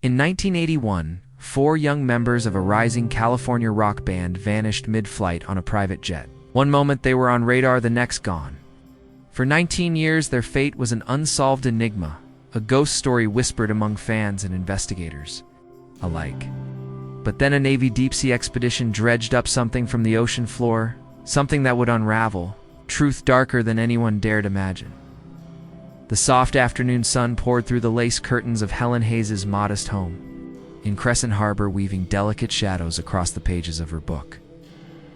In 1981, 4 young members of a rising California rock band vanished mid-flight on a private jet. One moment they were on radar, the next gone. For 19 years, their fate was an unsolved enigma, a ghost story whispered among fans and investigators alike. But then a Navy deep-sea expedition dredged up something from the ocean floor, something that would unravel, truth darker than anyone dared imagine. The soft afternoon sun poured through the lace curtains of Helen Hayes' modest home, in Crescent Harbor, weaving delicate shadows across the pages of her book.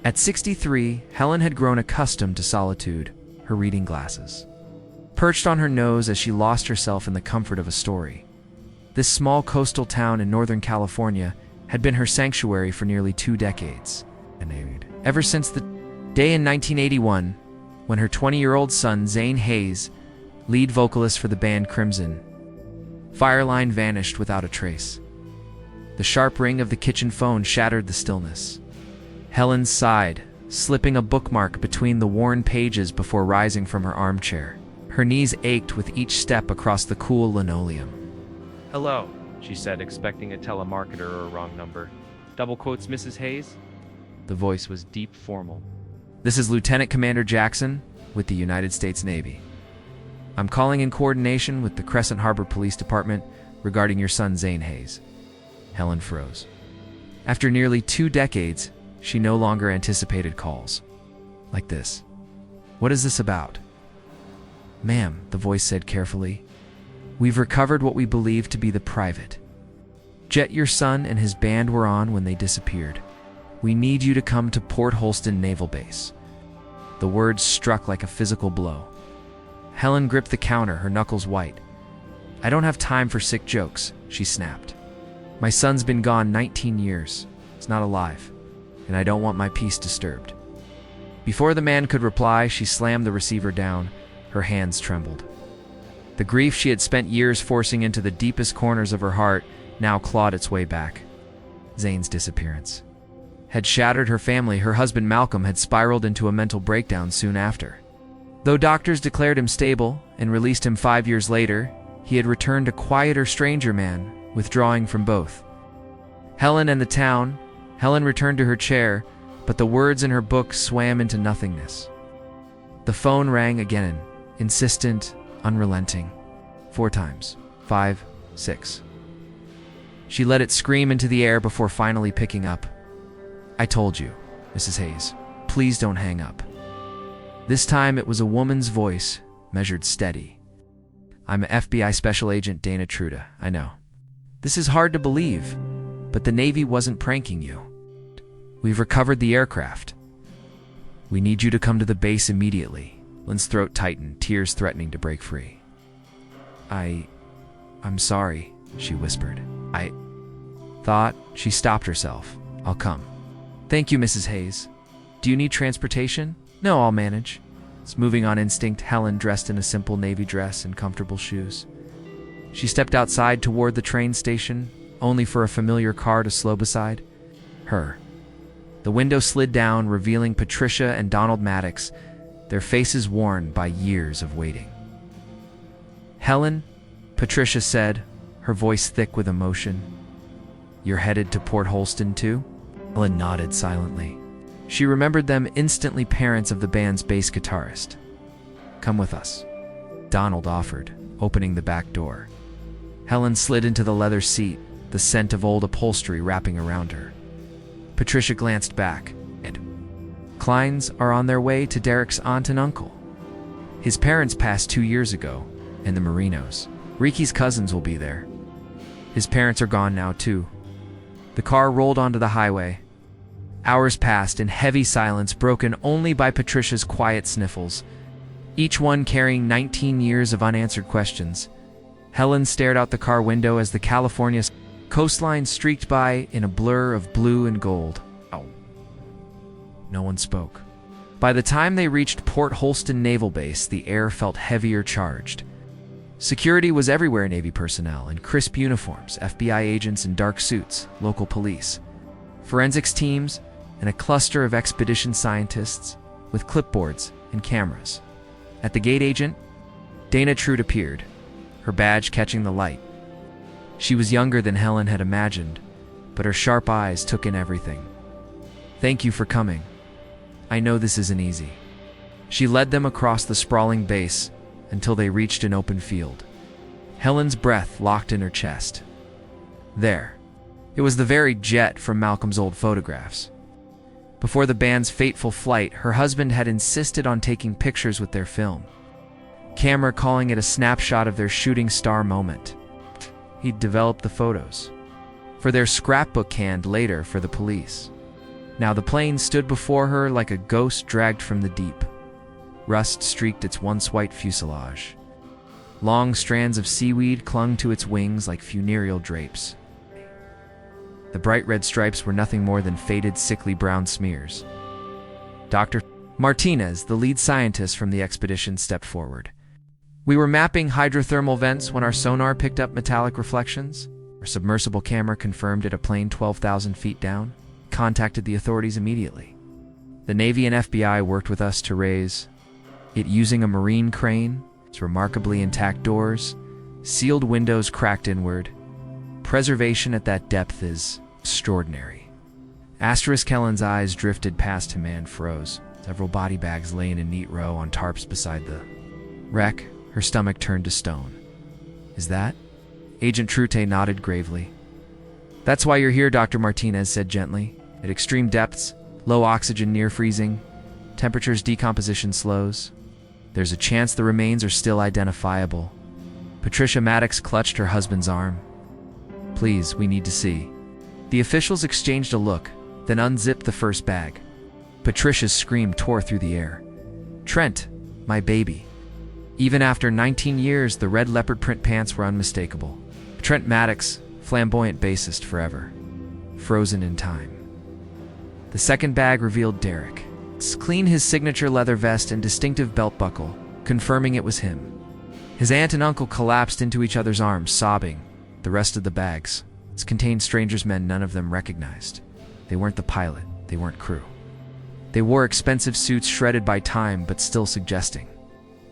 At 63, Helen had grown accustomed to solitude, her reading glasses perched on her nose as she lost herself in the comfort of a story. This small coastal town in Northern California had been her sanctuary for nearly 2 decades, ever since the day in 1981 when her 20-year-old son, Zane Hayes, lead vocalist for the band Crimson Fireline, vanished without a trace. The sharp ring of the kitchen phone shattered the stillness. Helen sighed, slipping a bookmark between the worn pages before rising from her armchair. Her knees ached with each step across the cool linoleum. "Hello," she said, expecting a telemarketer or a wrong number. "Double quotes, Mrs. Hayes?" The voice was deep, formal. "This is Lieutenant Commander Jackson with the United States Navy. I'm calling in coordination with the Crescent Harbor Police Department regarding your son, Zane Hayes." Helen froze. After nearly 2 decades, she no longer anticipated calls like this. "What is this about?" "Ma'am," the voice said carefully, "we've recovered what we believe to be the private jet your son and his band were on when they disappeared. We need you to come to Port Holston Naval Base." The words struck like a physical blow. Helen gripped the counter, her knuckles white. "I don't have time for sick jokes," she snapped. "My son's been gone 19 years. He's not alive, and I don't want my peace disturbed." Before the man could reply, she slammed the receiver down. Her hands trembled. The grief she had spent years forcing into the deepest corners of her heart now clawed its way back. Zane's disappearance had shattered her family. Her husband Malcolm had spiraled into a mental breakdown soon after. Though doctors declared him stable and released him 5 years later, he had returned a quieter, stranger man, withdrawing from both. Helen and the town. Helen returned to her chair, but the words in her book swam into nothingness. The phone rang again, insistent, unrelenting. 4 times. 5, 6. She let it scream into the air before finally picking up. "I told you, Mrs. Hayes. Please don't hang up." This time it was a woman's voice, measured steady. "I'm FBI Special Agent Dana Truda, I know. This is hard to believe, but the Navy wasn't pranking you. We've recovered the aircraft. We need you to come to the base immediately." Lynn's throat tightened, tears threatening to break free. I'm sorry," she whispered. I thought." She stopped herself. "I'll come." "Thank you, Mrs. Hayes. Do you need transportation?" "No, I'll manage." It's moving on instinct, Helen, dressed in a simple navy dress and comfortable shoes. She stepped outside toward the train station, only for a familiar car to slow beside her. The window slid down, revealing Patricia and Donald Maddox, their faces worn by years of waiting. "Helen," Patricia said, her voice thick with emotion, "you're headed to Port Holston too?" Helen nodded silently. She remembered them instantly, parents of the band's bass guitarist. "Come with us," Donald offered, opening the back door. Helen slid into the leather seat, the scent of old upholstery wrapping around her. Patricia glanced back. "Kleins are on their way to Derek's aunt and uncle. His parents passed 2 years ago, and the Marinos. Ricky's cousins will be there. His parents are gone now, too." The car rolled onto the highway. Hours passed in heavy silence, broken only by Patricia's quiet sniffles, each one carrying 19 years of unanswered questions. Helen stared out the car window as the California coastline streaked by in a blur of blue and gold. No one spoke. By the time they reached Port Holston Naval Base, the air felt heavier charged. Security was everywhere: Navy personnel in crisp uniforms, FBI agents in dark suits, local police, forensics teams, and a cluster of expedition scientists with clipboards and cameras. At the gate, Agent Dana Trude appeared, her badge catching the light. She was younger than Helen had imagined, but her sharp eyes took in everything. "Thank you for coming. I know this isn't easy." She led them across the sprawling base until they reached an open field. Helen's breath locked in her chest. There. It was the very jet from Malcolm's old photographs. Before the band's fateful flight, her husband had insisted on taking pictures with their film, camera calling it a snapshot of their shooting star moment. He'd developed the photos for their scrapbook hand later for the police. Now the plane stood before her like a ghost dragged from the deep. Rust streaked its once white fuselage. Long strands of seaweed clung to its wings like funereal drapes. The bright red stripes were nothing more than faded, sickly brown smears. Dr. Martinez, the lead scientist from the expedition, stepped forward. "We were mapping hydrothermal vents when our sonar picked up metallic reflections. Our submersible camera confirmed it, a plane 12,000 feet down. Contacted the authorities immediately. The Navy and FBI worked with us to raise it using a marine crane. Its remarkably intact doors, sealed windows cracked inward. Preservation at that depth is extraordinary." Helen's eyes drifted past him and froze. Several body bags lay in a neat row on tarps beside the wreck. Her stomach turned to stone. "Is that?" Agent Trute nodded gravely. "That's why you're here," Dr. Martinez said gently. "At extreme depths, low oxygen near freezing, temperatures, decomposition slows. There's a chance the remains are still identifiable." Patricia Maddox clutched her husband's arm. "Please, we need to see." The officials exchanged a look, then unzipped the first bag. Patricia's scream tore through the air. "Trent, my baby." Even after 19 years, the red leopard print pants were unmistakable. Trent Maddox, flamboyant bassist forever. Frozen in time. The second bag revealed Derek. Clean, his signature leather vest and distinctive belt buckle, confirming it was him. His aunt and uncle collapsed into each other's arms, sobbing. The rest of the bags contained strangers, men none of them recognized. They weren't the pilot, they weren't crew. They wore expensive suits shredded by time, but still suggesting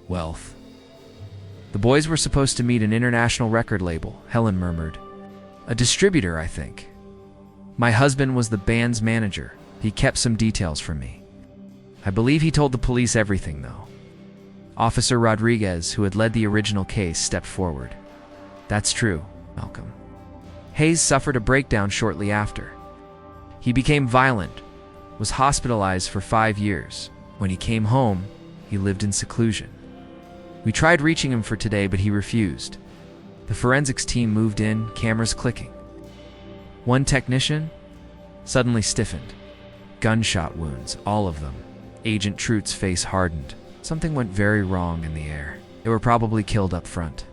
wealth. "The boys were supposed to meet an international record label," Helen murmured. "A distributor, I think. My husband was the band's manager. He kept some details from me. I believe he told the police everything, though." Officer Rodriguez, who had led the original case, stepped forward. "That's true, Malcolm. Hayes suffered a breakdown shortly after. He became violent, was hospitalized for 5 years. When he came home, he lived in seclusion. We tried reaching him for today, but he refused. The forensics team moved in, cameras clicking. One technician suddenly stiffened. Gunshot wounds, all of them. Agent Trute's face hardened. Something went very wrong in the air. They were probably killed up front.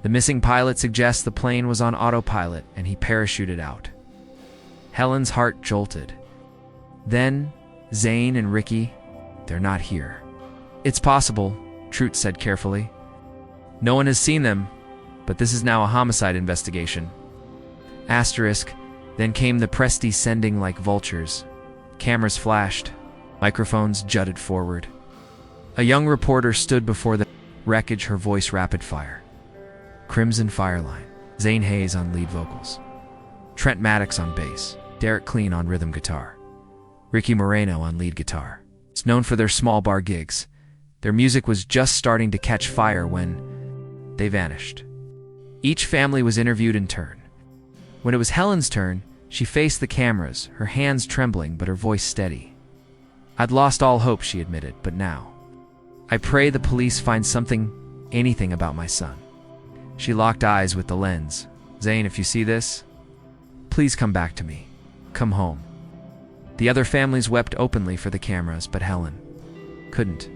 The missing pilot suggests the plane was on autopilot and he parachuted out. Helen's heart jolted. Then, Zane and Ricky, they're not here. "It's possible," Trute said carefully. "No one has seen them, but this is now a homicide investigation." Asterisk, then came the press descending like vultures. Cameras flashed. Microphones jutted forward. A young reporter stood before the wreckage, her voice rapid fire. Crimson Fireline. Zane Hayes on lead vocals. Trent Maddox on bass. Derek Clean on rhythm guitar. Ricky Moreno on lead guitar. It's known for their small bar gigs. Their music was just starting to catch fire when they vanished. Each family was interviewed in turn. When it was Helen's turn, she faced the cameras, her hands trembling but her voice steady. "I'd lost all hope," she admitted, "but now I pray the police find something, anything about my son." She locked eyes with the lens. "Zane, if you see this, please come back to me. Come home." The other families wept openly for the cameras, but Helen couldn't.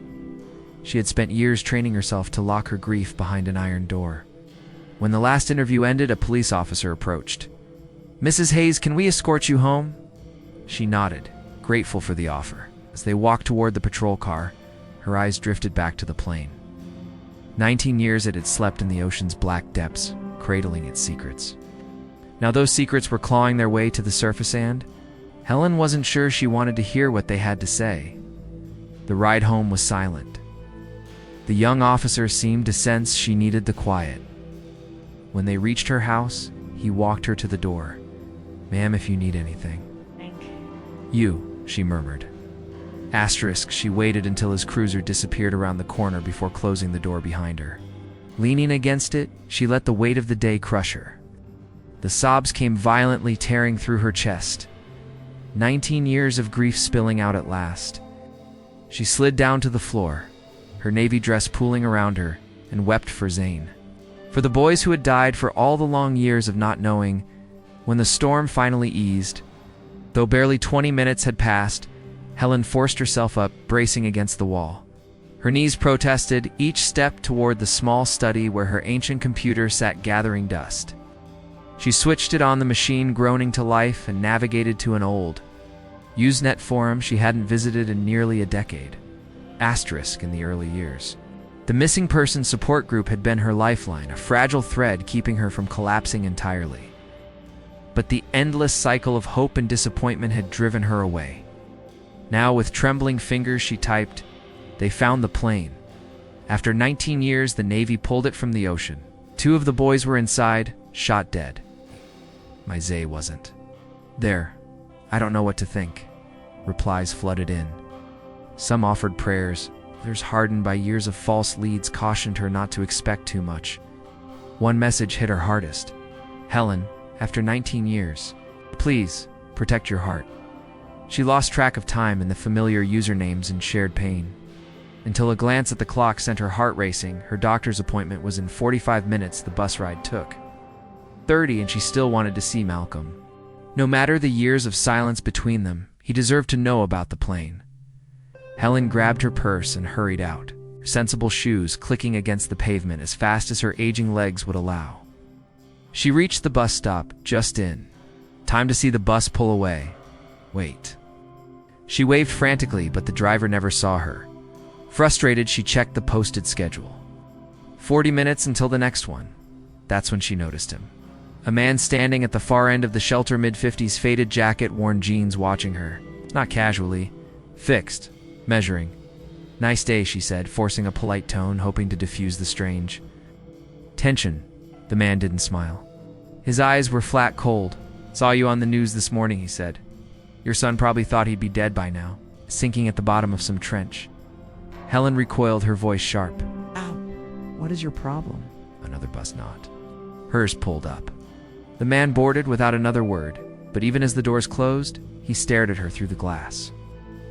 She had spent years training herself to lock her grief behind an iron door. When the last interview ended, a police officer approached. "Mrs. Hayes, can we escort you home?" She nodded, grateful for the offer. As they walked toward the patrol car, her eyes drifted back to the plane. 19 years it had slept in the ocean's black depths, cradling its secrets. Now those secrets were clawing their way to the surface, and Helen wasn't sure she wanted to hear what they had to say. The ride home was silent. The young officer seemed to sense she needed the quiet. When they reached her house, he walked her to the door. "Ma'am, if you need anything." "You," she murmured. Asterisk, she waited until his cruiser disappeared around the corner before closing the door behind her. Leaning against it, she let the weight of the day crush her. The sobs came violently tearing through her chest. 19 years of grief spilling out at last. She slid down to the floor, her navy dress pooling around her, and wept for Zane. For the boys who had died for all the long years of not knowing. When the storm finally eased, though barely 20 minutes had passed, Helen forced herself up, bracing against the wall. Her knees protested, each step toward the small study where her ancient computer sat gathering dust. She switched it on the machine, groaning to life, and navigated to an old Usenet forum she hadn't visited in nearly a decade. Asterisk in the early years. The missing person support group had been her lifeline, a fragile thread keeping her from collapsing entirely. But the endless cycle of hope and disappointment had driven her away. Now, with trembling fingers, she typed, "They found the plane. After 19 years, the Navy pulled it from the ocean. 2 of the boys were inside, shot dead. My Zay wasn't." "There. I don't know what to think." Replies flooded in. Some offered prayers. Others, hardened by years of false leads, cautioned her not to expect too much. One message hit her hardest. "Helen, after 19 years, please protect your heart." She lost track of time in the familiar usernames and shared pain, until a glance at the clock sent her heart racing. Her doctor's appointment was in 45 minutes. The bus ride took 30, and she still wanted to see Malcolm. No matter the years of silence between them, he deserved to know about the plane. Helen grabbed her purse and hurried out, her sensible shoes clicking against the pavement as fast as her aging legs would allow. She reached the bus stop, just in time to see the bus pull away. Wait. She waved frantically, but the driver never saw her. Frustrated, she checked the posted schedule. 40 minutes until the next one. That's when she noticed him. A man standing at the far end of the shelter, mid-50s, faded jacket, worn jeans, watching her. Not casually. Fixed. Measuring. "Nice day," she said, forcing a polite tone, hoping to diffuse the strange tension. The man didn't smile. His eyes were flat cold. "Saw you on the news this morning," he said. "Your son probably thought he'd be dead by now, sinking at the bottom of some trench." Helen recoiled, her voice sharp. "Ow, what is your problem?" Another bus knocked. Hers pulled up. The man boarded without another word, but even as the doors closed, he stared at her through the glass.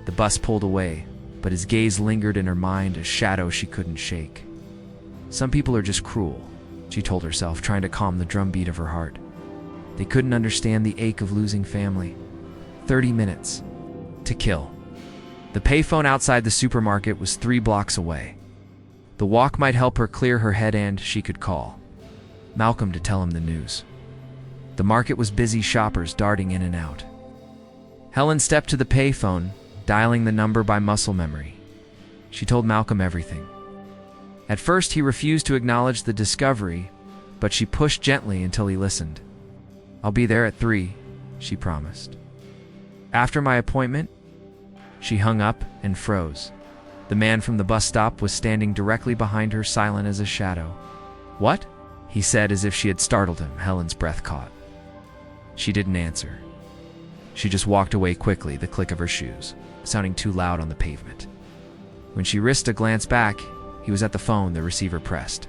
The bus pulled away, but his gaze lingered in her mind, a shadow she couldn't shake. Some people are just cruel, she told herself, trying to calm the drumbeat of her heart. They couldn't understand the ache of losing family. 30 minutes. To kill. The payphone outside the supermarket was 3 blocks away. The walk might help her clear her head, and she could call Malcolm to tell him the news. The market was busy, shoppers darting in and out. Helen stepped to the payphone, dialing the number by muscle memory. She told Malcolm everything. At first, he refused to acknowledge the discovery, but she pushed gently until he listened. "I'll be there at 3, she promised. "After my appointment?" She hung up and froze. The man from the bus stop was standing directly behind her, silent as a shadow. "What?" he said, as if she had startled him. Helen's breath caught. She didn't answer. She just walked away quickly, the click of her shoes sounding too loud on the pavement. When she risked a glance back, he was at the phone, the receiver pressed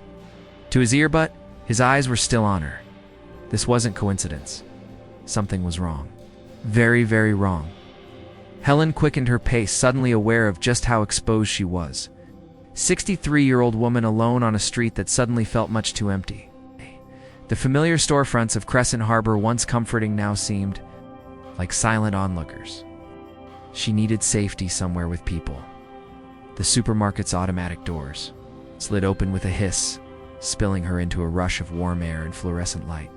to his ear, but his eyes were still on her. This wasn't coincidence. Something was wrong. Very, very wrong. Helen quickened her pace, suddenly aware of just how exposed she was. 63-year-old woman alone on a street that suddenly felt much too empty. The familiar storefronts of Crescent Harbor, once comforting, now seemed like silent onlookers. She needed safety somewhere with people. The supermarket's automatic doors slid open with a hiss, spilling her into a rush of warm air and fluorescent light.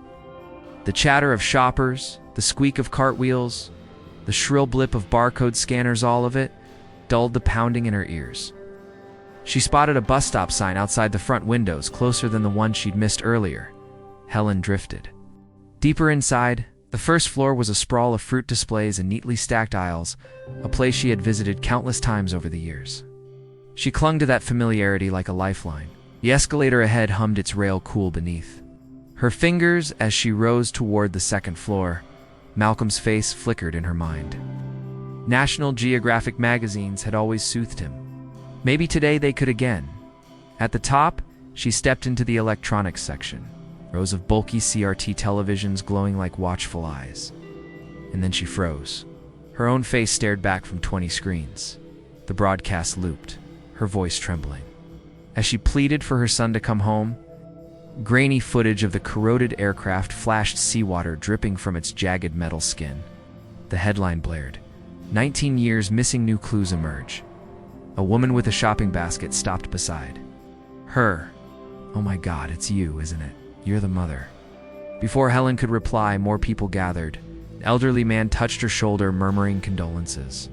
The chatter of shoppers, the squeak of cartwheels, the shrill blip of barcode scanners, all of it dulled the pounding in her ears. She spotted a bus stop sign outside the front windows, closer than the one she'd missed earlier. Helen drifted. Deeper inside, the first floor was a sprawl of fruit displays and neatly stacked aisles, a place she had visited countless times over the years. She clung to that familiarity like a lifeline. The escalator ahead hummed its rail cool beneath Her fingers, as she rose toward the second floor, Malcolm's face flickered in her mind. National Geographic magazines had always soothed him. Maybe today they could again. At the top, she stepped into the electronics section, rows of bulky CRT televisions glowing like watchful eyes. And then she froze. Her own face stared back from 20 screens. The broadcast looped, her voice trembling. As she pleaded for her son to come home, grainy footage of the corroded aircraft flashed seawater dripping from its jagged metal skin. The headline blared. 19 years missing, new clues emerge. A woman with a shopping basket stopped beside her. Oh my God, it's you, isn't it? You're the mother. Before Helen could reply, more people gathered. An elderly man touched her shoulder, murmuring condolences.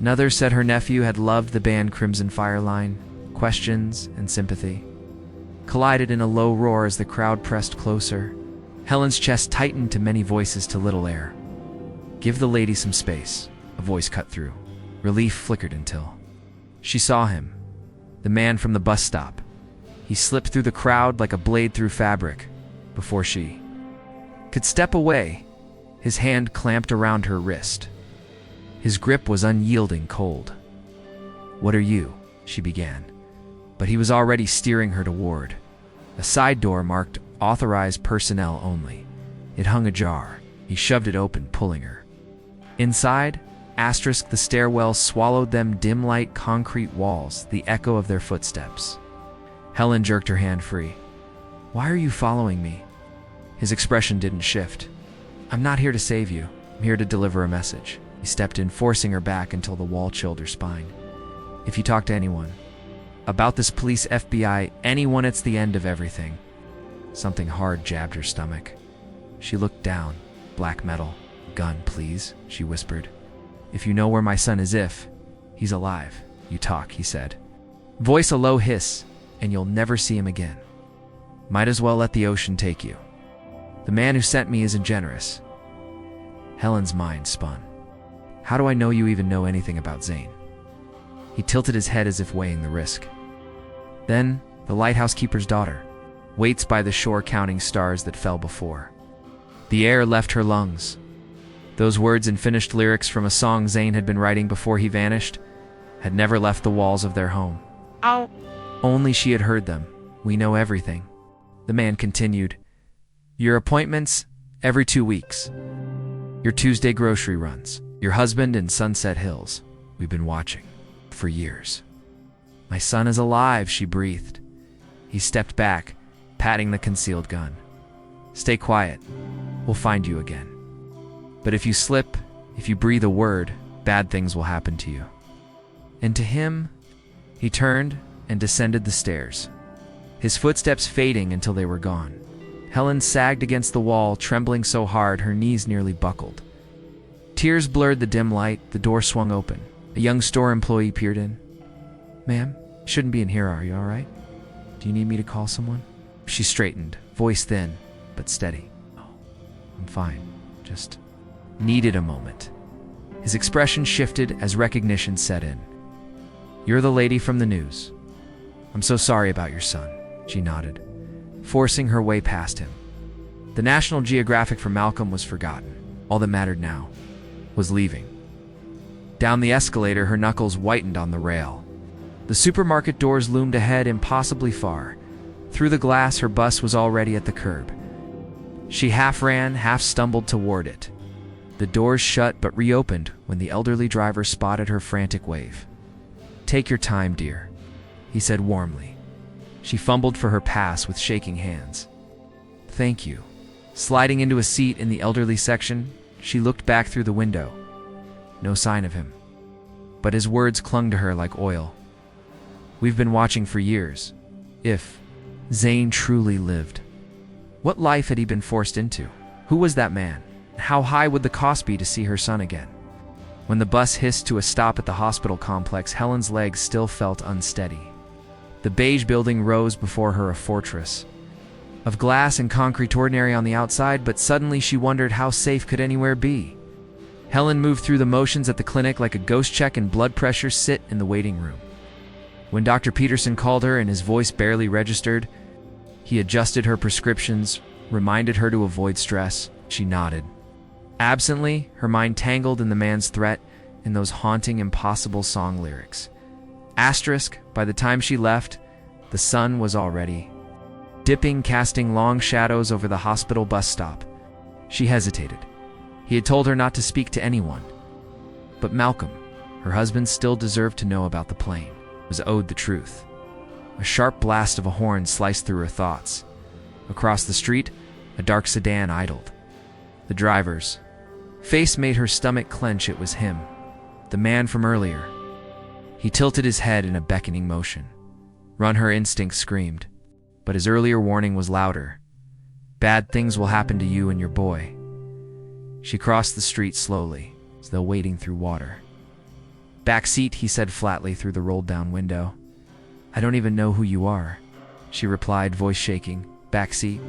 Another said her nephew had loved the band Crimson Fire line. Questions and sympathy collided in a low roar as the crowd pressed closer. Helen's chest tightened to many voices to little air. Give the lady some space, a voice cut through. Relief flickered until she saw him, the man from the bus stop. He slipped through the crowd like a blade through fabric. Before she could step away, his hand clamped around her wrist. His grip was unyielding, cold. What are you? She began, but he was already steering her toward a side door marked Authorized Personnel Only. It hung ajar. He shoved it open, pulling her inside. The stairwell swallowed them, dim light concrete walls, the echo of their footsteps. Helen jerked her hand free. Why are you following me? His expression didn't shift. I'm not here to save you. I'm here to deliver a message. He stepped in, forcing her back until the wall chilled her spine. If you talk to anyone about this police, FBI, anyone, it's the end of everything. Something hard jabbed her stomach. She looked down. Black metal. Gun, please, she whispered. If you know where my son is, if he's alive, you talk, he said. Voice a low hiss, and you'll never see him again. Might as well let the ocean take you. The man who sent me isn't generous. Helen's mind spun. How do I know you even know anything about Zane? He tilted his head as if weighing the risk. Then, the lighthouse keeper's daughter waits by the shore, counting stars that fell before. The air left her lungs. Those words and finished lyrics from a song Zane had been writing before he vanished had never left the walls of their home. Ow. Only she had heard them. We know everything. The man continued. Your appointments every 2 weeks. Your Tuesday grocery runs. Your husband in Sunset Hills. We've been watching for years. My son is alive, she breathed. He stepped back, patting the concealed gun. Stay quiet. We'll find you again. But if you slip, if you breathe a word, bad things will happen to you. And to him, he turned and descended the stairs, his footsteps fading until they were gone. Helen sagged against the wall, trembling so hard her knees nearly buckled. Tears blurred the dim light. The door swung open. A young store employee peered in. Ma'am, you shouldn't be in here, are you all right? Do you need me to call someone? She straightened, voice thin, but steady. Oh, I'm fine. Just needed a moment. His expression shifted as recognition set in. You're the lady from the news. I'm so sorry about your son, she nodded, forcing her way past him. The National Geographic for Malcolm was forgotten. All that mattered now was leaving. Down the escalator, her knuckles whitened on the rail. The supermarket doors loomed ahead, impossibly far. Through the glass, her bus was already at the curb. She half ran, half stumbled toward it. The doors shut but reopened when the elderly driver spotted her frantic wave. Take your time, dear, he said warmly. She fumbled for her pass with shaking hands. Thank you. Sliding into a seat in the elderly section, she looked back through the window. No sign of him. But his words clung to her like oil. We've been watching for years. If Zane truly lived. What life had he been forced into? Who was that man? How high would the cost be to see her son again? When the bus hissed to a stop at the hospital complex, Helen's legs still felt unsteady. The beige building rose before her, a fortress of glass and concrete, ordinary on the outside, but suddenly she wondered how safe could anywhere be. Helen moved through the motions at the clinic like a ghost check and blood pressure sit in the waiting room. When Dr. Peterson called her and his voice barely registered, he adjusted her prescriptions, reminded her to avoid stress. She nodded. Absently, her mind tangled in the man's threat and those haunting, impossible song lyrics. Asterisk, by the time she left, the sun was already dipping, casting long shadows over the hospital bus stop. She hesitated. He had told her not to speak to anyone. But Malcolm, her husband, still deserved to know about the plane, was owed the truth. A sharp blast of a horn sliced through her thoughts. Across the street, a dark sedan idled. The driver's face made her stomach clench. It was him, the man from earlier. He tilted his head in a beckoning motion. Run, her instinct screamed. But his earlier warning was louder. Bad things will happen to you and your boy. She crossed the street slowly, as though wading through water. Back seat, he said flatly through the rolled-down window. I don't even know who you are, she replied, voice shaking. Back seat.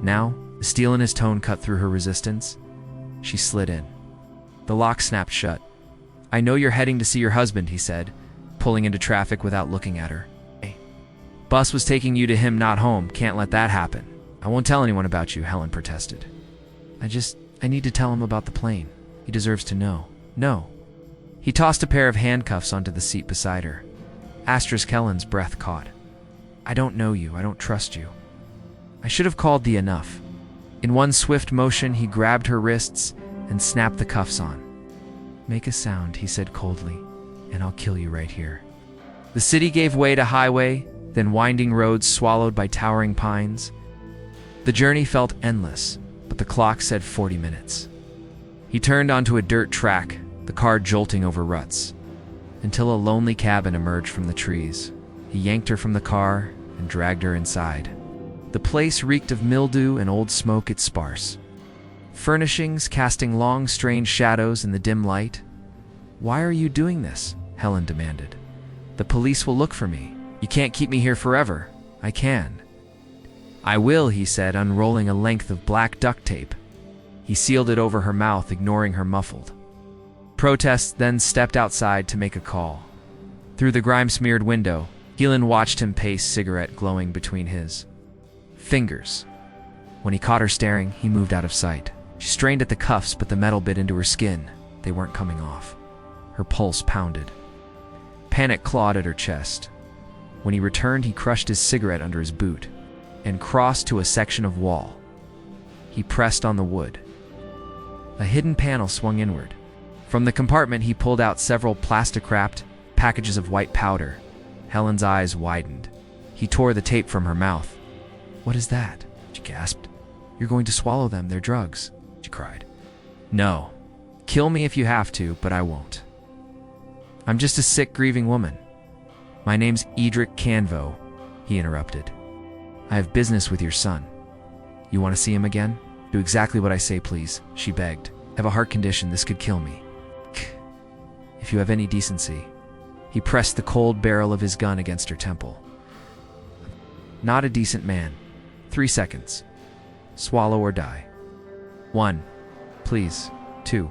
Now, the steel in his tone cut through her resistance. She slid in. The lock snapped shut. I know you're heading to see your husband, he said, pulling into traffic without looking at her. Hey. Bus was taking you to him, not home. Can't let that happen. I won't tell anyone about you, Helen protested. I need to tell him about the plane. He deserves to know. No. He tossed a pair of handcuffs onto the seat beside her. Asterisk, Helen's breath caught. I don't know you. I don't trust you. I should have called the enough. In one swift motion, he grabbed her wrists and snapped the cuffs on. Make a sound, he said coldly, and I'll kill you right here. The city gave way to highway, then winding roads swallowed by towering pines. The journey felt endless, but the clock said 40 minutes. He turned onto a dirt track, the car jolting over ruts, until a lonely cabin emerged from the trees. He yanked her from the car and dragged her inside. The place reeked of mildew and old smoke. Its sparse furnishings casting long, strange shadows in the dim light. Why are you doing this? Helen demanded. The police will look for me. You can't keep me here forever. I can. I will, he said, unrolling a length of black duct tape. He sealed it over her mouth, ignoring her muffled protest, then stepped outside to make a call. Through the grime-smeared window, Helen watched him pace, cigarette glowing between his fingers. When he caught her staring, he moved out of sight. She strained at the cuffs, but the metal bit into her skin. They weren't coming off. Her pulse pounded. Panic clawed at her chest. When he returned, he crushed his cigarette under his boot and crossed to a section of wall. He pressed on the wood. A hidden panel swung inward. From the compartment, he pulled out several plastic-wrapped packages of white powder. Helen's eyes widened. He tore the tape from her mouth. What is that? She gasped. You're going to swallow them. They're drugs, she cried. No. Kill me if you have to, but I won't. I'm just a sick, grieving woman. My name's Edric Canvo, he interrupted. I have business with your son. You want to see him again? Do exactly what I say, please, she begged. I have a heart condition. This could kill me. If you have any decency. He pressed the cold barrel of his gun against her temple. Not a decent man. 3 seconds. Swallow or die. 1. Please. 2.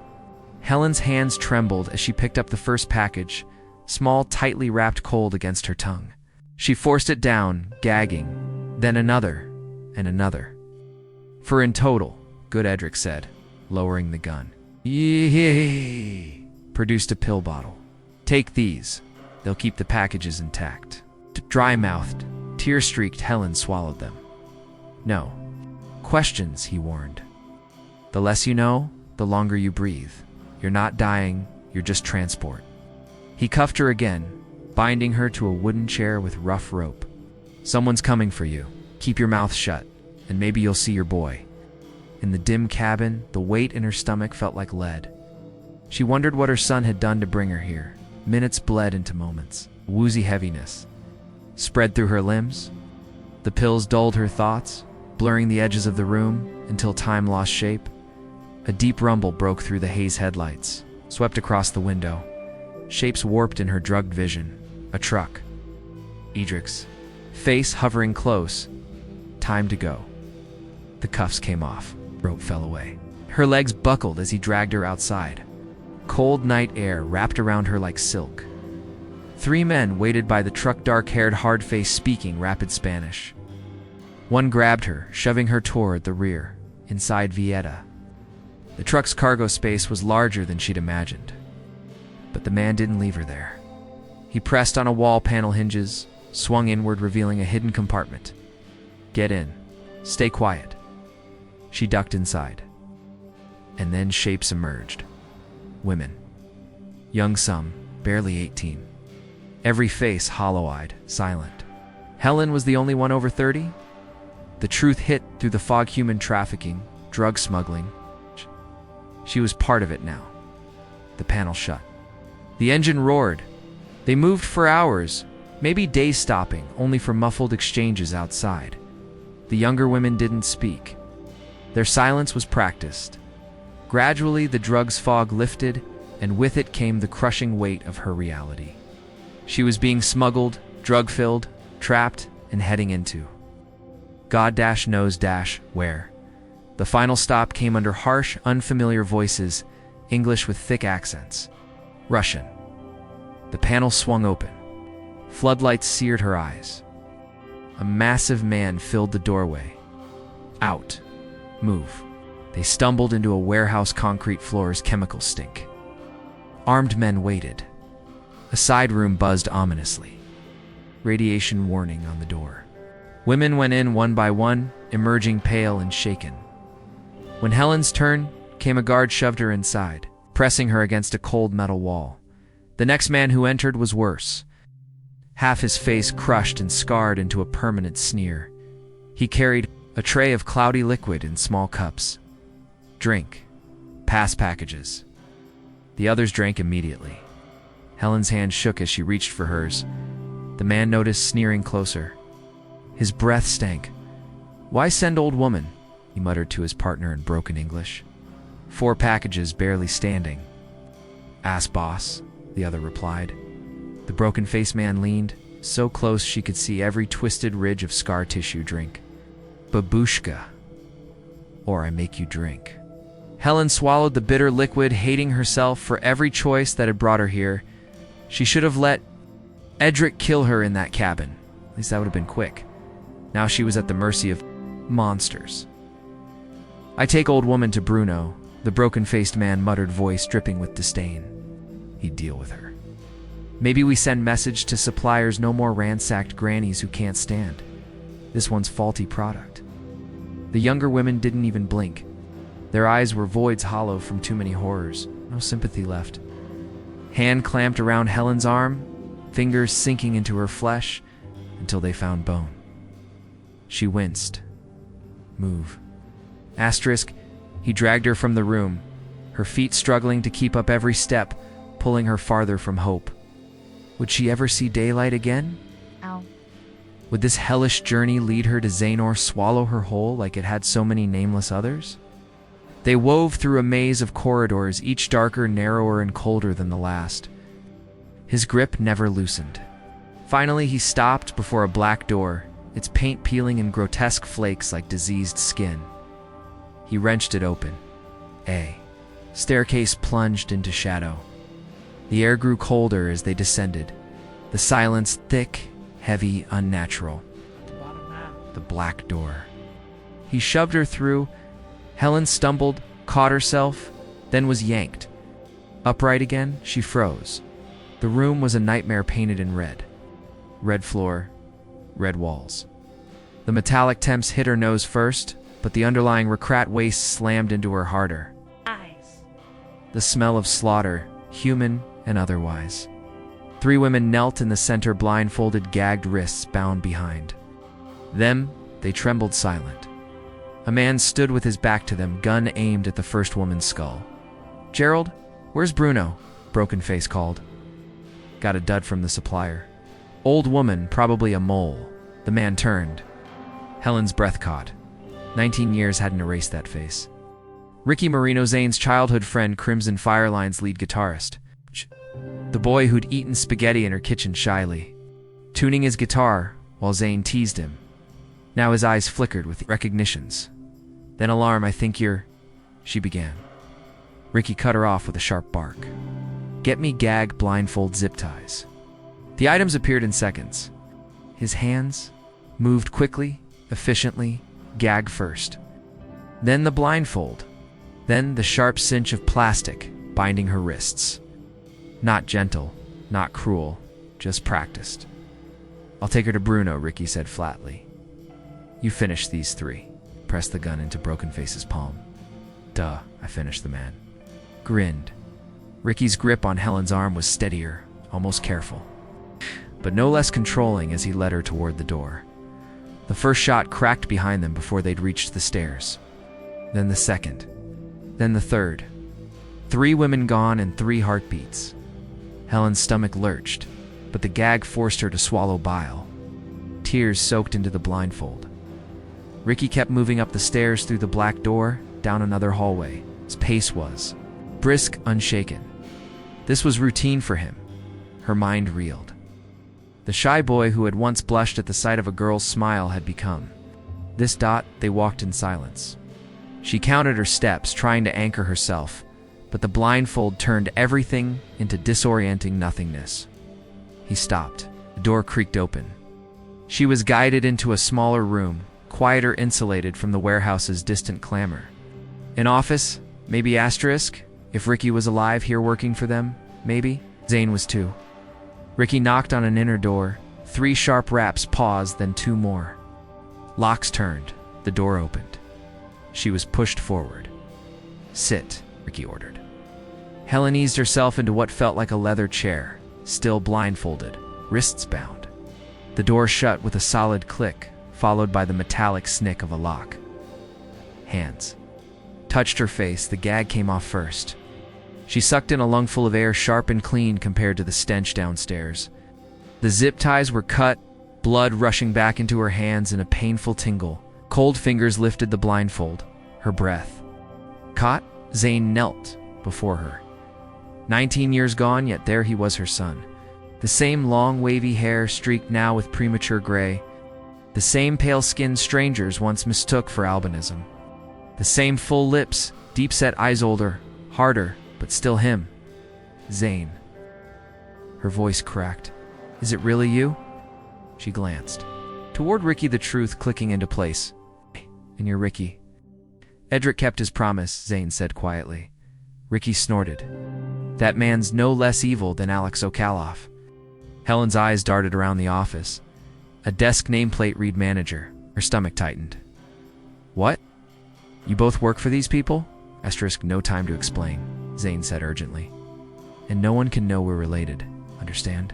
Helen's hands trembled as she picked up the first package, small, tightly wrapped cold against her tongue. She forced it down, gagging, then another, and another. For in total, good, Edric said, lowering the gun. Yee! Produced a pill bottle. Take these. They'll keep the packages intact. Dry-mouthed, tear-streaked, Helen swallowed them. No. Questions, he warned. The less you know, the longer you breathe. You're not dying, you're just transport. He cuffed her again, binding her to a wooden chair with rough rope. Someone's coming for you. Keep your mouth shut, and maybe you'll see your boy. In the dim cabin, the weight in her stomach felt like lead. She wondered what her son had done to bring her here. Minutes bled into moments. Woozy heaviness spread through her limbs. The pills dulled her thoughts, blurring the edges of the room until time lost shape. A deep rumble broke through the haze headlights, swept across the window. Shapes warped in her drugged vision. A truck. Edric's face hovering close. Time to go. The cuffs came off. Rope fell away. Her legs buckled as he dragged her outside. Cold night air wrapped around her like silk. 3 men waited by the truck, dark-haired, hard-faced, speaking rapid Spanish. One grabbed her, shoving her toward the rear, inside Vieta. The truck's cargo space was larger than she'd imagined. But the man didn't leave her there. He pressed on a wall panel hinges, swung inward, revealing a hidden compartment. "Get in. Stay quiet." She ducked inside. And then shapes emerged. Women. Young some, barely 18. Every face hollow-eyed, silent. Helen was the only one over 30? The truth hit through the fog: human trafficking, drug smuggling. She was part of it now. The panel shut. The engine roared. They moved for hours, maybe days, stopping only for muffled exchanges outside. The younger women didn't speak. Their silence was practiced. Gradually, the drugs fog lifted, and with it came the crushing weight of her reality. She was being smuggled, drug-filled, trapped, and heading into God knows where. The final stop came under harsh, unfamiliar voices, English with thick accents. Russian. The panel swung open. Floodlights seared her eyes. A massive man filled the doorway. Out. Move. They stumbled into a warehouse, concrete floors, chemical stink. Armed men waited. A side room buzzed ominously. Radiation warning on the door. Women went in one by one, emerging pale and shaken. When Helen's turn came, a guard shoved her inside, pressing her against a cold metal wall. The next man who entered was worse. Half his face crushed and scarred into a permanent sneer. He carried a tray of cloudy liquid in small cups. Drink. Pass packages. The others drank immediately. Helen's hand shook as she reached for hers. The man noticed, sneering closer. His breath stank. "Why send old woman?" he muttered to his partner in broken English. 4 packages, barely standing. "Ass boss," the other replied. The broken-faced man leaned, so close she could see every twisted ridge of scar tissue. "Drink. Babushka. Or I make you drink." Helen swallowed the bitter liquid, hating herself for every choice that had brought her here. She should have let Edric kill her in that cabin. At least that would have been quick. Now she was at the mercy of monsters. "I take old woman to Bruno," the broken-faced man muttered, voice dripping with disdain. He'd deal with her. "Maybe we send message to suppliers: no more ransacked grannies who can't stand. This one's faulty product." The younger women didn't even blink. Their eyes were voids, hollow from too many horrors. No sympathy left. Hand clamped around Helen's arm, fingers sinking into her flesh until they found bone. She winced. "Move." Asterisk, he dragged her from the room, her feet struggling to keep up every step, pulling her farther from hope. Would she ever see daylight again? Ow. Would this hellish journey lead her to Xehanort, swallow her whole like it had so many nameless others? They wove through a maze of corridors, each darker, narrower, and colder than the last. His grip never loosened. Finally, he stopped before a black door, its paint peeling in grotesque flakes like diseased skin. He wrenched it open. A staircase plunged into shadow. The air grew colder as they descended. The silence thick, heavy, unnatural. The black door. He shoved her through. Helen stumbled, caught herself, then was yanked. Upright again, she froze. The room was a nightmare, painted in red. Red floor, red walls. The metallic temps hit her nose first, but the underlying recrat waste slammed into her harder. Eyes. The smell of slaughter, human and otherwise. 3 women knelt in the center, blindfolded, gagged wrists bound behind them. They trembled, silent. A man stood with his back to them, gun aimed at the first woman's skull. "Gerald, where's Bruno?" Broken Face called. Got a dud from the supplier. "Old woman, probably a mole." The man turned. Helen's breath caught. 19 years hadn't erased that face. Ricky Marino, Zane's childhood friend, Crimson Fireline's lead guitarist. The boy who'd eaten spaghetti in her kitchen shyly, tuning his guitar while Zane teased him. Now his eyes flickered with recognitions. Then alarm. "I think you're..." she began. Ricky cut her off with a sharp bark. "Get me gag, blindfold, zip ties." The items appeared in seconds. His hands moved quickly, efficiently, gag first. Then the blindfold. Then the sharp cinch of plastic binding her wrists. Not gentle, not cruel, just practiced. "I'll take her to Bruno," Ricky said flatly. "You finish these three." Pressed the gun into Broken Face's palm. "Duh," I finished the man. Grinned. Ricky's grip on Helen's arm was steadier, almost careful, but no less controlling as he led her toward the door. The first shot cracked behind them before they'd reached the stairs. Then the second. Then the third. 3 women gone and 3 heartbeats. Helen's stomach lurched, but the gag forced her to swallow bile. Tears soaked into the blindfold. Ricky kept moving up the stairs through the black door, down another hallway. His pace was brisk, unshaken. This was routine for him. Her mind reeled. The shy boy who had once blushed at the sight of a girl's smile had become. This dot, they walked in silence. She counted her steps, trying to anchor herself, but the blindfold turned everything into disorienting nothingness. He stopped. The door creaked open. She was guided into a smaller room, quieter, insulated from the warehouse's distant clamor. An office, maybe asterisk, if Ricky was alive here working for them, maybe. Zane was too. Ricky knocked on an inner door. 3 sharp raps paused, then 2 more. Locks turned. The door opened. She was pushed forward. "Sit," Ricky ordered. Helen eased herself into what felt like a leather chair, still blindfolded, wrists bound. The door shut with a solid click, followed by the metallic snick of a lock. Hands touched her face. The gag came off first. She sucked in a lungful of air, sharp and clean compared to the stench downstairs. The zip ties were cut, blood rushing back into her hands in a painful tingle. Cold fingers lifted the blindfold. Her breath caught. Zane knelt before her. 19 years gone, yet there he was, her son. The same long, wavy hair streaked now with premature gray. The same pale-skinned strangers once mistook for albinism. The same full lips, deep-set eyes, older, harder, but still him. Zane. Her voice cracked. "Is it really you?" She glanced toward Ricky, the truth clicking into place. "And you're Ricky." "Edric kept his promise," Zane said quietly. Ricky snorted. "That man's no less evil than Alex O'Caloff." Helen's eyes darted around the office. A desk nameplate read "Manager." Her stomach tightened. "What? You both work for these people?" Asterisk, no time to explain, Zane said urgently. "And no one can know we're related, understand?"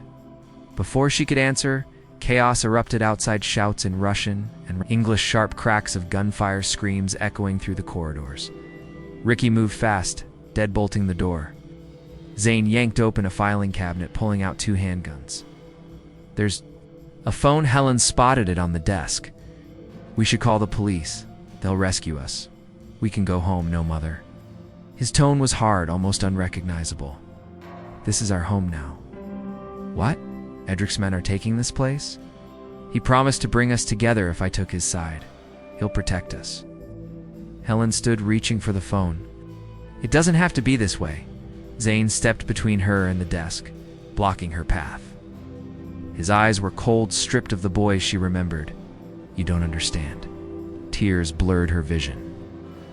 Before she could answer, chaos erupted outside, shouts in Russian and English, sharp cracks of gunfire, screams echoing through the corridors. Ricky moved fast, deadbolting the door. Zane yanked open a filing cabinet, pulling out 2 handguns. "There's a phone." Helen spotted it on the desk. "We should call the police. They'll rescue us. We can go home, no mother." His tone was hard, almost unrecognizable. "This is our home now." "What? Edric's men are taking this place?" "He promised to bring us together if I took his side. He'll protect us." Helen stood, reaching for the phone. "It doesn't have to be this way." Zane stepped between her and the desk, blocking her path. His eyes were cold, stripped of the boy she remembered. "You don't understand." Tears blurred her vision.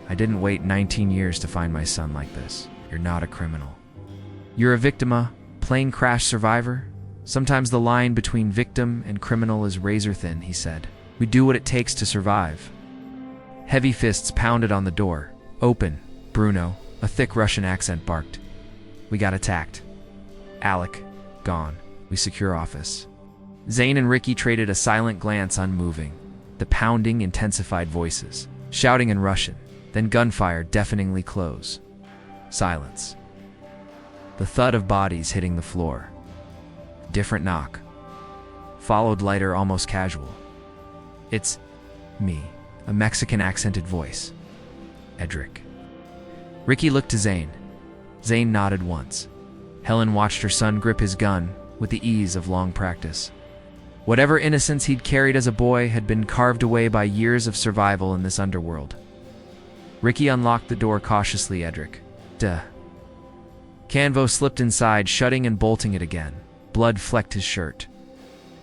"I didn't wait 19 years to find my son like this. You're not a criminal. You're a victim, a plane crash survivor. Sometimes the line between victim and criminal is razor thin," he said. "We do what it takes to survive." Heavy fists pounded on the door. "Open, Bruno," a thick Russian accent barked. "We got attacked. Alec, gone. We secure office." Zane and Ricky traded a silent glance, unmoving. The pounding intensified, voices shouting in Russian, then gunfire deafeningly close. Silence. The thud of bodies hitting the floor. Different knock. Followed lighter, almost casual. "It's me," a Mexican accented voice. "Edric." Ricky looked to Zane. Zane nodded once. Helen watched her son grip his gun with the ease of long practice. Whatever innocence he'd carried as a boy had been carved away by years of survival in this underworld. Ricky unlocked the door cautiously. "Edric." "Duh." Canvo slipped inside, shutting and bolting it again. Blood flecked his shirt.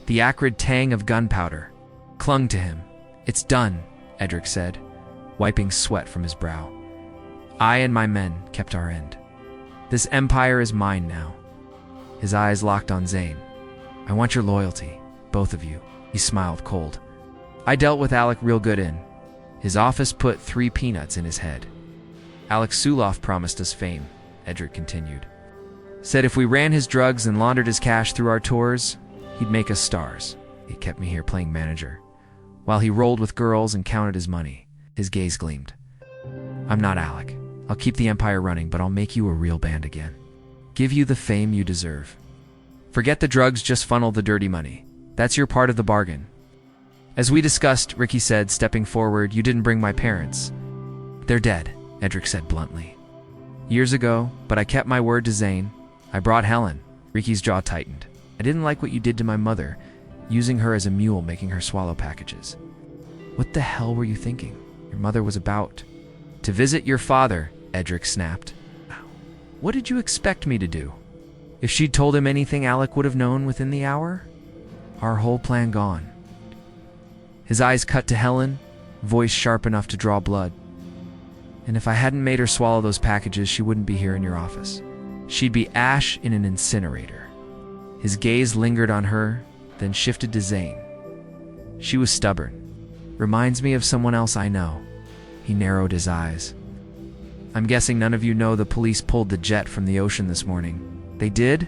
The acrid tang of gunpowder clung to him. It's done, Edric said, wiping sweat from his brow. I and my men kept our end. This empire is mine now. His eyes locked on Zane. I want your loyalty, both of you. He smiled cold. I dealt with Alec real good in. His office put 3 peanuts in his head. Alec Suloff promised us fame, Edric continued. Said if we ran his drugs and laundered his cash through our tours, he'd make us stars. He kept me here playing manager, while he rolled with girls and counted his money. His gaze gleamed. I'm not Alec. I'll keep the empire running, but I'll make you a real band again. Give you the fame you deserve. Forget the drugs, just funnel the dirty money. That's your part of the bargain. As we discussed, Ricky said, stepping forward, you didn't bring my parents. They're dead, Edric said bluntly. Years ago, but I kept my word to Zane. I brought Helen. Ricky's jaw tightened. I didn't like what you did to my mother, using her as a mule, making her swallow packages. What the hell were you thinking? Your mother was about to visit your father, Edric snapped. What did you expect me to do? If she'd told him anything Alec would have known within the hour? Our whole plan gone. His eyes cut to Helen, voice sharp enough to draw blood. And if I hadn't made her swallow those packages, she wouldn't be here in your office. She'd be ash in an incinerator. His gaze lingered on her, then shifted to Zane. She was stubborn. Reminds me of someone else I know. He narrowed his eyes. I'm guessing none of you know the police pulled the jet from the ocean this morning. They did?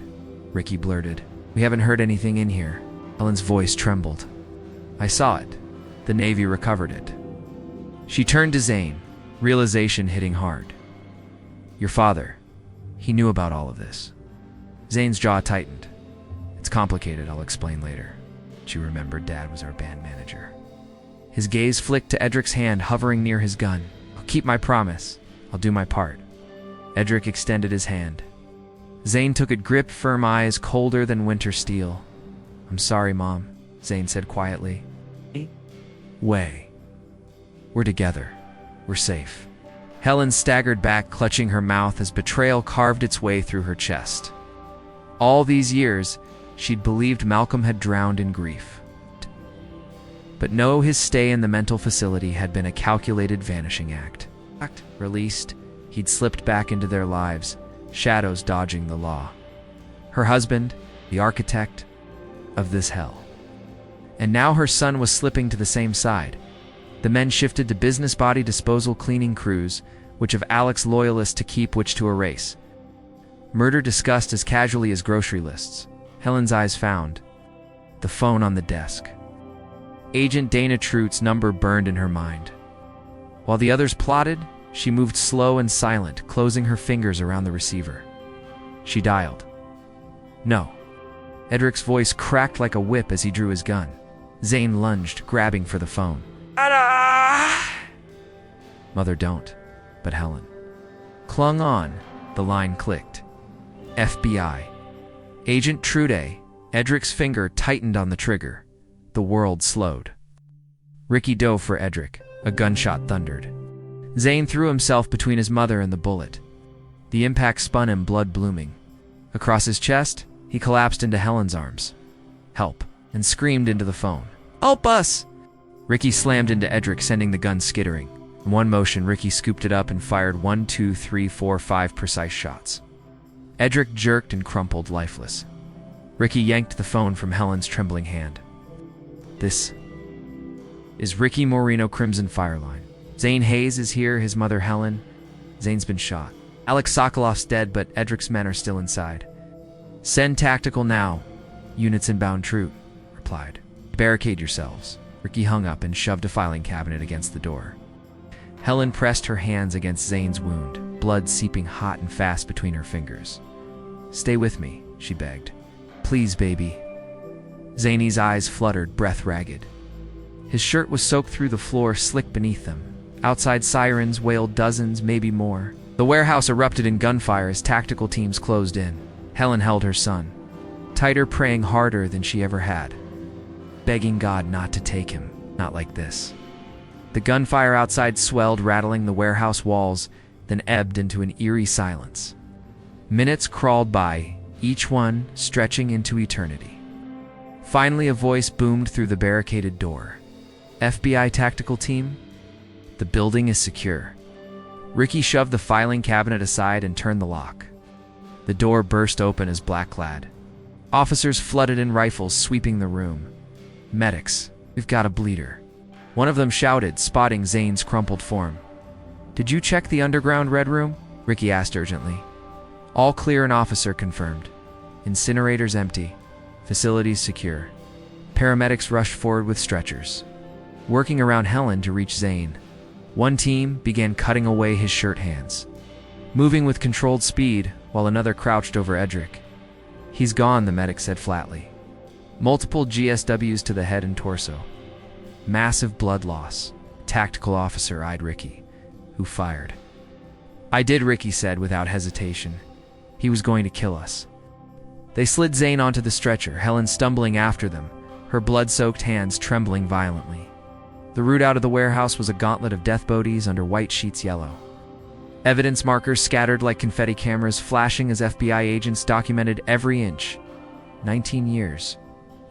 Ricky blurted. We haven't heard anything in here. Helen's voice trembled. I saw it. The Navy recovered it. She turned to Zane, realization hitting hard. Your father, he knew about all of this. Zane's jaw tightened. It's complicated, I'll explain later. She remembered Dad was our band manager. His gaze flicked to Edric's hand hovering near his gun. I'll keep my promise. I'll do my part. Edric extended his hand. Zane took it, gripped, firm eyes colder than winter steel. I'm sorry, Mom, Zane said quietly. Way. We're together. We're safe. Helen staggered back, clutching her mouth as betrayal carved its way through her chest. All these years, she'd believed Malcolm had drowned in grief. But no, his stay in the mental facility had been a calculated vanishing act. Released, he'd slipped back into their lives, shadows dodging the law. Her husband, the architect of this hell. And now her son was slipping to the same side. The men shifted to business body disposal cleaning crews, which of Alec's loyalists to keep, which to erase. Murder discussed as casually as grocery lists. Helen's eyes found the phone on the desk. Agent Dana Trute's number burned in her mind. While the others plotted, she moved slow and silent, closing her fingers around the receiver. She dialed. No. Edric's voice cracked like a whip as he drew his gun. Zane lunged, grabbing for the phone. Anna! Mother, don't. But Helen clung on. The line clicked. FBI. Agent Trude. Edric's finger tightened on the trigger. The world slowed. Ricky dove for Edric. A gunshot thundered. Zane threw himself between his mother and the bullet. The impact spun him, blood blooming. Across his chest, he collapsed into Helen's arms. Help, and screamed into the phone. Help us! Ricky slammed into Edric, sending the gun skittering. In one motion, Ricky scooped it up and fired 1, 2, 3, 4, 5 precise shots. Edric jerked and crumpled, lifeless. Ricky yanked the phone from Helen's trembling hand. This is Ricky Moreno, Crimson Fireline. Zane Hayes is here, his mother Helen. Zane's been shot. Alex Sokolov's dead, but Edric's men are still inside. Send tactical now. Units inbound. True, replied. Barricade yourselves. Ricky hung up and shoved a filing cabinet against the door. Helen pressed her hands against Zane's wound, blood seeping hot and fast between her fingers. Stay with me, she begged. Please, baby. Zane's eyes fluttered, breath ragged. His shirt was soaked through the floor, slick beneath them. Outside, sirens wailed, dozens, maybe more. The warehouse erupted in gunfire as tactical teams closed in. Helen held her son, tighter, praying harder than she ever had, begging God not to take him, not like this. The gunfire outside swelled, rattling the warehouse walls, then ebbed into an eerie silence. Minutes crawled by, each one stretching into eternity. Finally, a voice boomed through the barricaded door. FBI tactical team? The building is secure. Ricky shoved the filing cabinet aside and turned the lock. The door burst open as black-clad. Officers flooded in, rifles sweeping the room. Medics, we've got a bleeder. One of them shouted, spotting Zane's crumpled form. Did you check the underground red room? Ricky asked urgently. All clear, an officer confirmed. Incinerators empty. Facilities secure. Paramedics rushed forward with stretchers, working around Helen to reach Zane. One team began cutting away his shirt hands, moving with controlled speed while another crouched over Edric. He's gone, the medic said flatly. Multiple GSWs to the head and torso. Massive blood loss. Tactical officer eyed Ricky, who fired. I did, Ricky said without hesitation. He was going to kill us. They slid Zane onto the stretcher, Helen stumbling after them, her blood-soaked hands trembling violently. The route out of the warehouse was a gauntlet of death bodies under white sheets yellow. Evidence markers scattered like confetti, cameras flashing as FBI agents documented every inch. 19 years.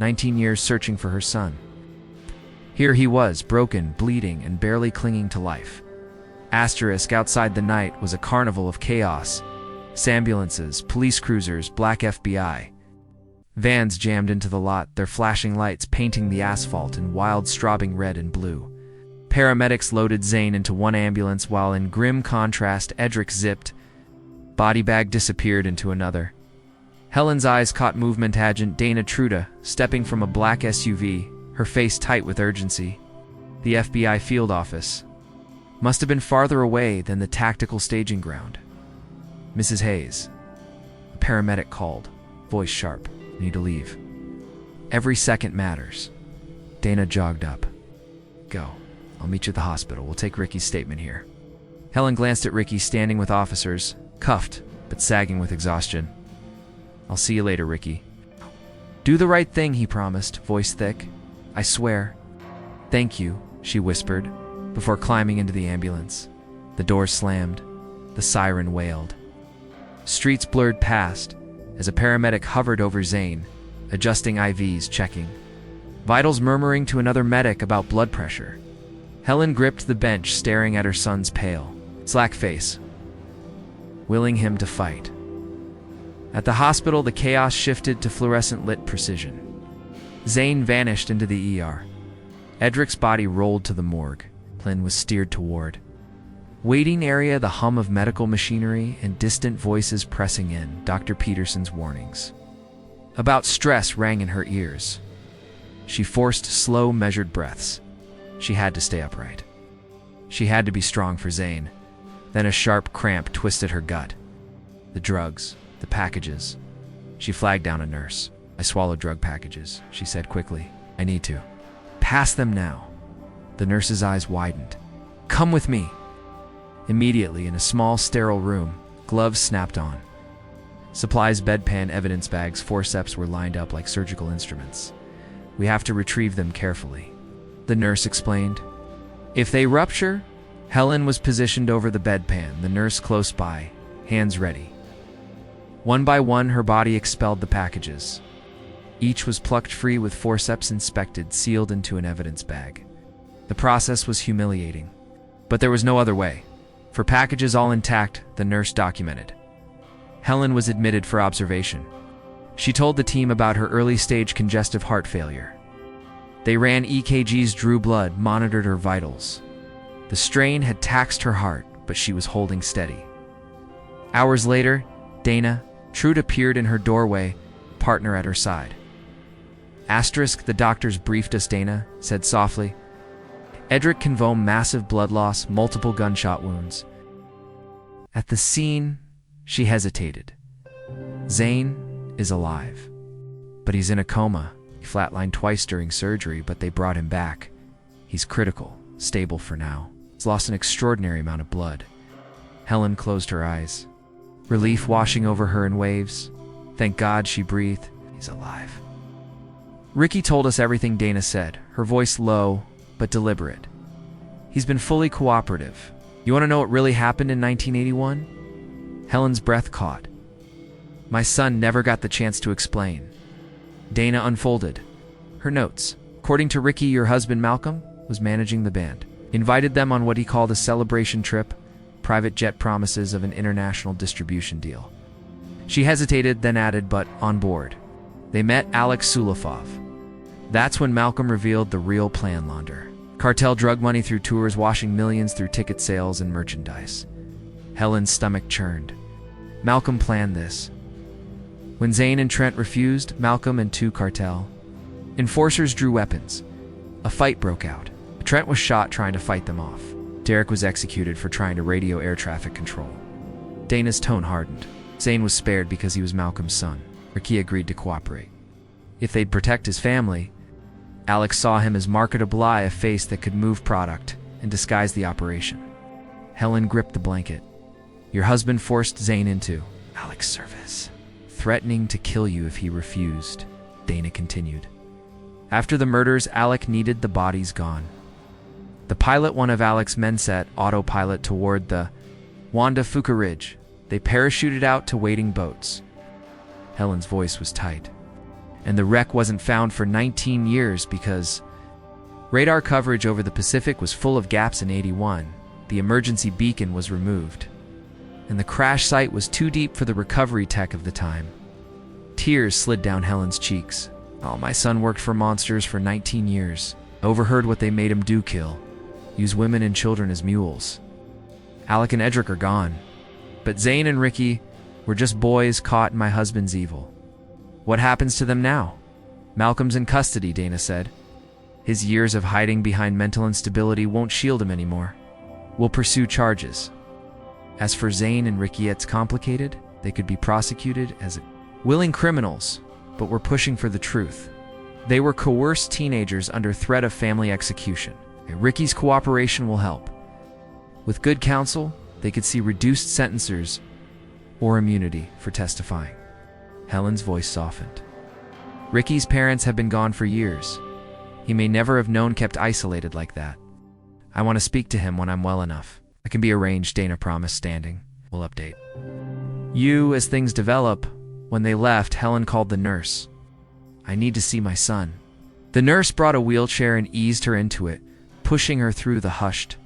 19 years searching for her son. Here he was, broken, bleeding, and barely clinging to life. Asterisk, outside the night was a carnival of chaos. Ambulances, police cruisers, black FBI. Vans jammed into the lot, their flashing lights painting the asphalt in wild strobing red and blue. Paramedics loaded Zane into one ambulance while in grim contrast Edric zipped. Body bag disappeared into another. Helen's eyes caught movement agent Dana Truda, stepping from a black SUV, her face tight with urgency. The FBI field office must have been farther away than the tactical staging ground. Mrs. Hayes. A paramedic called, voice sharp. Need to leave. Every second matters. Dana jogged up. Go. I'll meet you at the hospital. We'll take Ricky's statement here. Helen glanced at Ricky standing with officers, cuffed, but sagging with exhaustion. I'll see you later, Ricky. Do the right thing, he promised, voice thick. I swear. Thank you, she whispered, before climbing into the ambulance. The door slammed. The siren wailed. Streets blurred past as a paramedic hovered over Zane, adjusting IVs, checking vitals, murmuring to another medic about blood pressure. Helen gripped the bench, staring at her son's pale, slack face, willing him to fight. At the hospital, the chaos shifted to fluorescent-lit precision. Zane vanished into the ER. Edric's body rolled to the morgue. Flynn was steered toward. Waiting area, the hum of medical machinery and distant voices pressing in, Dr. Peterson's warnings about stress rang in her ears. She forced slow, measured breaths. She had to stay upright. She had to be strong for Zane. Then a sharp cramp twisted her gut. The drugs, the packages. She flagged down a nurse. I swallowed drug packages, she said quickly. I need to. Pass them now. The nurse's eyes widened. Come with me. Immediately, in a small, sterile room, gloves snapped on. Supplies, bedpan, evidence bags, forceps were lined up like surgical instruments. We have to retrieve them carefully, the nurse explained. If they rupture, Helen was positioned over the bedpan, the nurse close by, hands ready. One by one, her body expelled the packages. Each was plucked free with forceps inspected, sealed into an evidence bag. The process was humiliating, but there was no other way. For packages all intact, the nurse documented. Helen was admitted for observation. She told the team about her early-stage congestive heart failure. They ran EKGs, drew blood, monitored her vitals. The strain had taxed her heart, but she was holding steady. Hours later, Dana, Trude appeared in her doorway, partner at her side. Asterisk, the doctors briefed us, Dana said softly. Edric Convome, massive blood loss, multiple gunshot wounds. At the scene, she hesitated. Zane is alive, but he's in a coma. He flatlined twice during surgery, but they brought him back. He's critical, stable for now. He's lost an extraordinary amount of blood. Helen closed her eyes, relief washing over her in waves. Thank God, she breathed. He's alive. Ricky told us everything, Dana said, her voice low but deliberate. He's been fully cooperative. You want to know what really happened in 1981? Helen's breath caught. My son never got the chance to explain. Dana unfolded her notes. According to Ricky, your husband Malcolm, was managing the band. Invited them on what he called a celebration trip, private jet promises of an international distribution deal. She hesitated, then added, but on board. They met Alex Sulafov. That's when Malcolm revealed the real plan, launder. Cartel drug money through tours, washing millions through ticket sales and merchandise. Helen's stomach churned. Malcolm planned this. When Zane and Trent refused, Malcolm and two cartel enforcers drew weapons. A fight broke out. Trent was shot trying to fight them off. Derek was executed for trying to radio air traffic control. Dana's tone hardened. Zane was spared because he was Malcolm's son. Ricky agreed to cooperate. If they'd protect his family, Alex saw him as Market Bly, a face that could move product and disguise the operation. Helen gripped the blanket. Your husband forced Zane into Alex's service, threatening to kill you if he refused, Dana continued. After the murders, Alec needed the bodies gone. The pilot, one of Alec's men, set autopilot toward the Wanda Fuka Ridge. They parachuted out to waiting boats. Helen's voice was tight. And the wreck wasn't found for 19 years because radar coverage over the Pacific was full of gaps. In '81. The emergency beacon was removed, and the crash site was too deep for the recovery tech of the time. Tears slid down Helen's cheeks. Oh, my son worked for monsters for 19 years. Overheard what they made him do: kill. Use women and children as mules. Alec and Edric are gone. But Zane and Ricky were just boys caught in my husband's evil. What happens to them now? Malcolm's in custody, Dana said. His years of hiding behind mental instability won't shield him anymore. We'll pursue charges. As for Zane and Ricky, it's complicated. They could be prosecuted as willing criminals, but we're pushing for the truth. They were coerced teenagers under threat of family execution. Ricky's cooperation will help. With good counsel, they could see reduced sentences or immunity for testifying. Helen's voice softened. Ricky's parents have been gone for years. He may never have known, kept isolated like that. I want to speak to him when I'm well enough. It can be arranged, Dana promised, standing. We'll update you as things develop. When they left, Helen called the nurse. I need to see my son. The nurse brought a wheelchair and eased her into it, pushing her through the hushed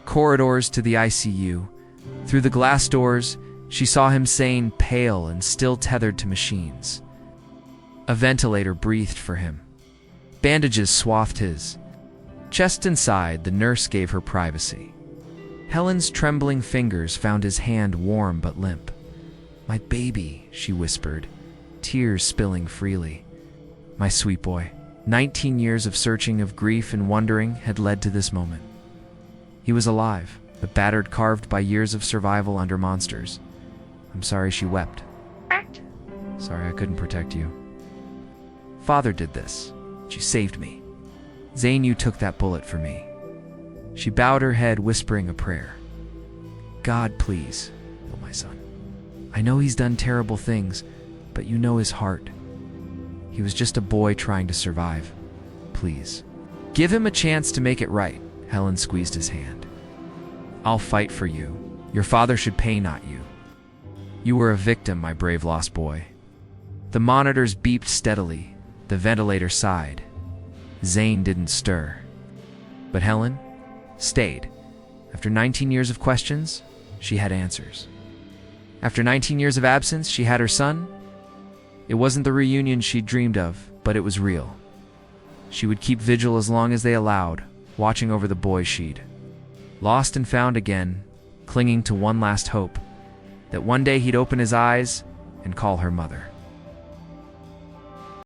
corridors to the ICU. Through the glass doors, she saw him sane, pale, and still tethered to machines. A ventilator breathed for him. Bandages swathed his chest. Inside, the nurse gave her privacy. Helen's trembling fingers found his hand warm but limp. My baby, she whispered, tears spilling freely. My sweet boy. 19 years of searching, of grief and wondering had led to this moment. He was alive, but battered, carved by years of survival under monsters. I'm sorry, she wept. Sorry I couldn't protect you. Father did this. She saved me. Zane, you took that bullet for me. She bowed her head, whispering a prayer. God, please, heal my son. I know he's done terrible things, but you know his heart. He was just a boy trying to survive. Please, give him a chance to make it right. Helen squeezed his hand. I'll fight for you. Your father should pay, not you. You were a victim, my brave lost boy. The monitors beeped steadily. The ventilator sighed. Zane didn't stir. But Helen stayed. After 19 years of questions, she had answers. After 19 years of absence, she had her son. It wasn't the reunion she'd dreamed of, but it was real. She would keep vigil as long as they allowed, watching over the boy she'd lost and found again, clinging to one last hope, that one day he'd open his eyes and call her mother.